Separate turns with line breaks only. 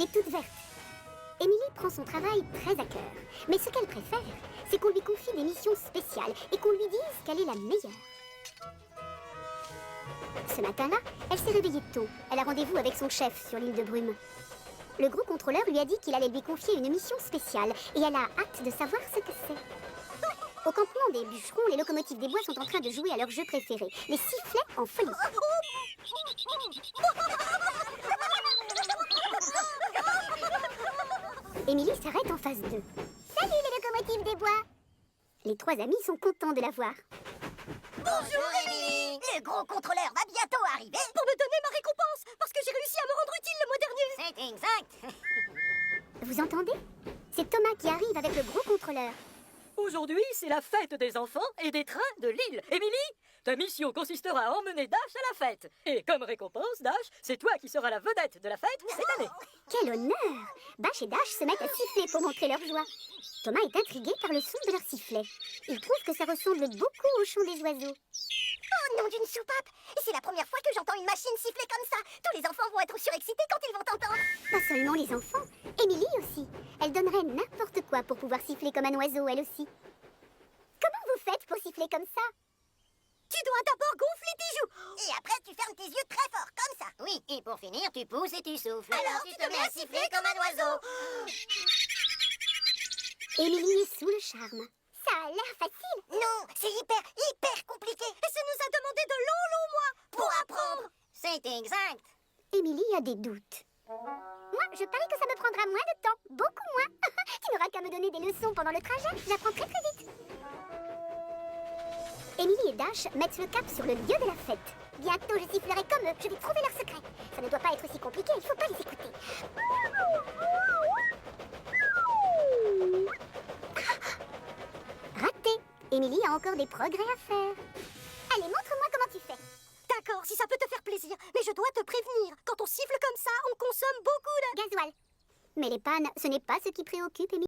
Elle est toute verte. Émilie prend son travail très à cœur. Mais ce qu'elle préfère, c'est qu'on lui confie des missions spéciales et qu'on lui dise qu'elle est la meilleure. Ce matin-là, elle s'est réveillée tôt. Elle a rendez-vous avec son chef sur l'île de Brume. Le gros contrôleur lui a dit qu'il allait lui confier une mission spéciale et elle a hâte de savoir ce que c'est. Au campement des bûcherons, les locomotives des bois sont en train de jouer à leur jeu préféré, les sifflets en folie. Émilie s'arrête en face d'eux. Salut les locomotives des bois! Les trois amis sont contents de la voir.
Bonjour Émilie! Le gros contrôleur va bientôt arriver
Pour me donner ma récompense, parce que j'ai réussi à me rendre utile le mois dernier.
C'est exact.
Vous entendez? C'est Thomas qui arrive avec le gros contrôleur.
Aujourd'hui, c'est la fête des enfants et des trains de l'île. Émilie, ta mission consistera à emmener Dash à la fête. Et comme récompense, Dash, c'est toi qui seras la vedette de la fête cette année.
Quel honneur! Bash et Dash se mettent à siffler pour montrer leur joie. Thomas est intrigué par le son de leur sifflet. Il trouve que ça ressemble beaucoup au chant des oiseaux.
Oh nom d'une soupape! C'est la première fois que j'entends une machine siffler comme ça. Tous les enfants vont être surexcités quand ils vont t'entendre.
Pas seulement les enfants, Émilie aussi. Elle donnerait n'importe quoi pour pouvoir siffler comme un oiseau, elle aussi. Comment vous faites pour siffler comme ça?
Tu dois d'abord gonfler tes joues. Et après, tu fermes tes yeux très fort, comme ça. Oui, et pour finir, tu pousses et tu souffles. Alors tu te mets à siffler comme un oiseau.
Émilie est sous le charme. Ça a l'air facile.
Non, c'est hyper compliqué.
Et ça nous a demandé de longs mois
Pour apprendre. C'est exact.
Émilie a des doutes. Moi, je parie que ça me prendra moins de temps, beaucoup moins. Tu n'auras qu'à me donner des leçons pendant le trajet, j'apprends très vite. Émilie et Dash mettent le cap sur le lieu de la fête. Bientôt, je sifflerai comme eux, je vais trouver leur secret. Ça ne doit pas être si compliqué, il ne faut pas les écouter. Raté. Émilie a encore des progrès à faire. Allez, montre-moi comment tu fais.
D'accord, si ça peut te faire plaisir. Mais je dois te prévenir, quand on siffle comme ça, on consomme beaucoup de...
Gasoil. Mais les pannes, ce n'est pas ce qui préoccupe Émilie.